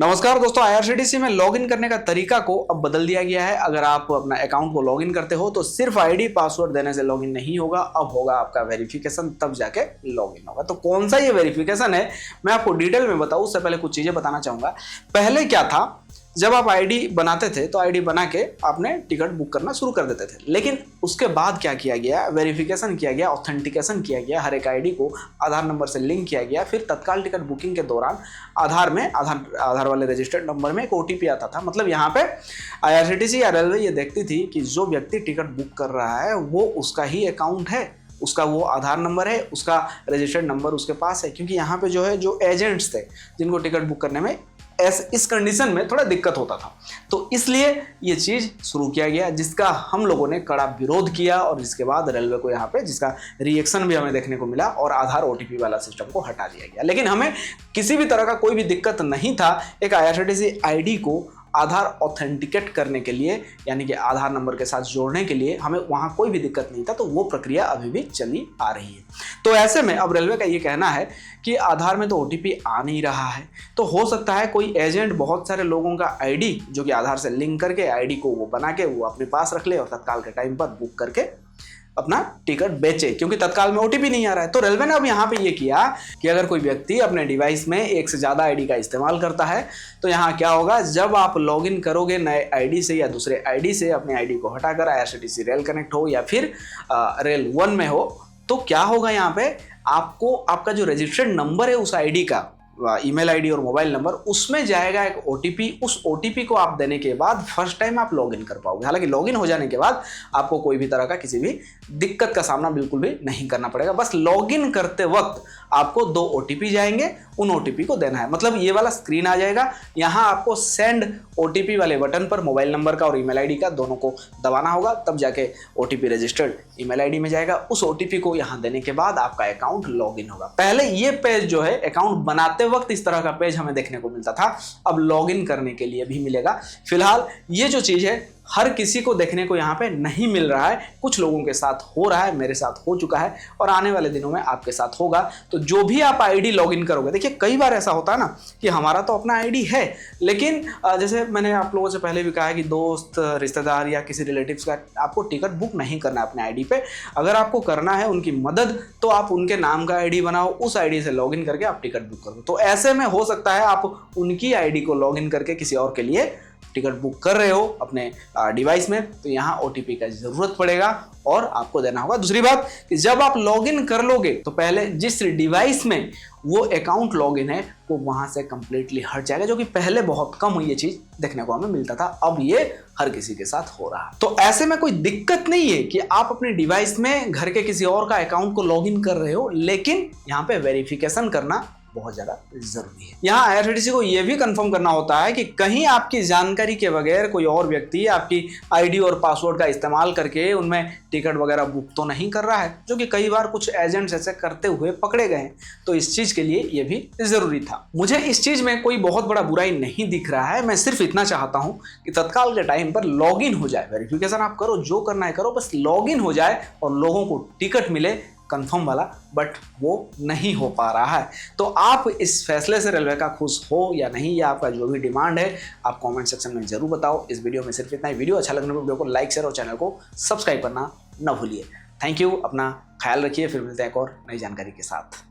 नमस्कार दोस्तों, आईआरसीटीसी में लॉगिन करने का तरीका को अब बदल दिया गया है। अगर आप अपना अकाउंट को लॉगिन करते हो तो सिर्फ आईडी पासवर्ड देने से लॉगिन नहीं होगा, अब होगा आपका वेरिफिकेशन, तब जाके लॉगिन होगा। तो कौन सा ये वेरिफिकेशन है मैं आपको डिटेल में बताऊं, उससे पहले कुछ चीजें बताना चाहूंगा। पहले क्या था, जब आप आईडी बनाते थे तो आईडी बना के आपने टिकट बुक करना शुरू कर देते थे, लेकिन उसके बाद क्या किया गया, वेरिफिकेशन किया गया, ऑथेंटिकेशन किया गया, हर एक आईडी को आधार नंबर से लिंक किया गया। फिर तत्काल टिकट बुकिंग के दौरान आधार वाले रजिस्टर्ड नंबर में एक ओटीपी आता था। मतलब यहाँ पे आईआरसीटीसी या रेलवे ये देखती थी कि जो व्यक्ति टिकट बुक कर रहा है वो उसका ही अकाउंट है, उसका वो आधार नंबर है, उसका रजिस्टर्ड नंबर उसके पास है। क्योंकि यहाँ पे जो है, जो एजेंट्स थे जिनको टिकट बुक करने में इस कंडीशन में थोड़ा दिक्कत होता था, तो इसलिए ये चीज शुरू किया गया, जिसका हम लोगों ने कड़ा विरोध किया और जिसके बाद रेलवे को यहाँ पे जिसका रिएक्शन भी हमें देखने को मिला और आधार ओटीपी वाला सिस्टम को हटा दिया गया। लेकिन हमें किसी भी तरह का कोई भी दिक्कत नहीं था एक आईआरसीटीसी आईडी को आधार ऑथेंटिकेट करने के लिए, यानी कि आधार नंबर के साथ जोड़ने के लिए हमें वहां कोई भी दिक्कत नहीं था। तो वो प्रक्रिया अभी भी चली आ रही है। तो ऐसे में अब रेलवे का ये कहना है कि आधार में तो ओटीपी आ नहीं रहा है, तो हो सकता है कोई एजेंट बहुत सारे लोगों का आईडी जो कि आधार से लिंक करके आईडी को वो बना के वो अपने पास रख ले और तत्काल के टाइम पर बुक करके अपना टिकट बेचे, क्योंकि तत्काल में ओटीपी नहीं आ रहा है। तो रेलवे ने अब यहाँ पे ये किया कि अगर कोई व्यक्ति अपने डिवाइस में एक से ज़्यादा आईडी का इस्तेमाल करता है तो यहाँ क्या होगा, जब आप लॉगिन करोगे नए आईडी से या दूसरे आईडी से, अपने आईडी को हटाकर आईआरसीटीसी रेल कनेक्ट हो या फिर रेल 1 में हो, तो क्या होगा, यहाँ पे आपको आपका जो रजिस्टर्ड नंबर है उस आईडी का, ईमेल आईडी और मोबाइल नंबर, उसमें जाएगा एक ओटीपी। उस ओटीपी को आप देने के बाद फर्स्ट टाइम आप लॉगिन कर पाओगे। हालांकि लॉगिन हो जाने के बाद आपको कोई भी तरह का किसी भी दिक्कत का सामना बिल्कुल भी नहीं करना पड़ेगा। बस लॉगिन करते वक्त आपको 2 ओटीपी जाएंगे, उन ओटीपी को देना है। मतलब ये वाला स्क्रीन आ जाएगा, यहाँ आपको सेंड ओटीपी वाले बटन पर मोबाइल नंबर का और ईमेल आईडी का दोनों को दबाना होगा, तब जाके ओटीपी रजिस्टर्ड ईमेल आईडी में जाएगा। उस ओटीपी को यहाँ देने के बाद आपका अकाउंट लॉगिन होगा। पहले ये पेज जो है, अकाउंट बनाते वक्त इस तरह का पेज हमें देखने को मिलता था, अब लॉगिन करने के लिए भी मिलेगा। फिलहाल ये जो चीज़ है हर किसी को देखने को यहाँ पे नहीं मिल रहा है, कुछ लोगों के साथ हो रहा है, मेरे साथ हो चुका है और आने वाले दिनों में आपके साथ होगा। तो जो भी आप आईडी लॉगिन करोगे, देखिए कई बार ऐसा होता है ना कि हमारा तो अपना आईडी है, लेकिन जैसे मैंने आप लोगों से पहले भी कहा है कि दोस्त, रिश्तेदार या किसी रिलेटिव्स का आपको टिकट बुक नहीं करना है अपने आईडी पे। अगर आपको करना है उनकी मदद, तो आप उनके नाम का आईडी बनाओ, उस आईडी से लॉगिन करके आप टिकट बुक करो। तो ऐसे में हो सकता है आप उनकी आईडी को लॉगिन करके किसी और के लिए टिकट बुक कर रहे हो अपने डिवाइस में, तो यहाँ ओटीपी का जरूरत पड़ेगा और आपको देना होगा। दूसरी बात कि जब आप लॉगिन कर लोगे तो पहले जिस डिवाइस में वो अकाउंट लॉगिन है वो वहां से कंप्लीटली हट जाएगा, जो कि पहले बहुत कम ये चीज देखने को हमें मिलता था, अब ये हर किसी के साथ हो रहा है। तो ऐसे में कोई दिक्कत नहीं है कि आप अपने डिवाइस में घर के किसी और का अकाउंट को लॉगिन कर रहे हो, लेकिन यहाँ पे वेरिफिकेशन करना बहुत ज्यादा जरूरी है। यहाँ आईआरसीटीसी को यह भी कंफर्म करना होता है कि कहीं आपकी जानकारी के बगैर कोई और व्यक्ति आपकी आईडी और पासवर्ड का इस्तेमाल करके उनमें टिकट वगैरह बुक तो नहीं कर रहा है, जो कि कई बार कुछ एजेंट्स ऐसे करते हुए पकड़े गए। तो इस चीज के लिए यह भी जरूरी था। मुझे इस चीज में कोई बहुत बड़ा बुराई नहीं दिख रहा है, मैं सिर्फ इतना चाहता हूं कि तत्काल के टाइम पर लॉगिन हो जाए, वेरिफिकेशन आप करो, जो करना है करो, बस लॉगिन हो जाए और लोगों को टिकट मिले कंफर्म वाला, बट वो नहीं हो पा रहा है। तो आप इस फैसले से रेलवे का खुश हो या नहीं, या आपका जो भी डिमांड है आप कमेंट सेक्शन में जरूर बताओ। इस वीडियो में सिर्फ इतना ही। वीडियो अच्छा लगने पर वीडियो को लाइक, शेयर और चैनल को सब्सक्राइब करना न भूलिए। थैंक यू, अपना ख्याल रखिए, फिर मिलते हैं एक और नई जानकारी के साथ।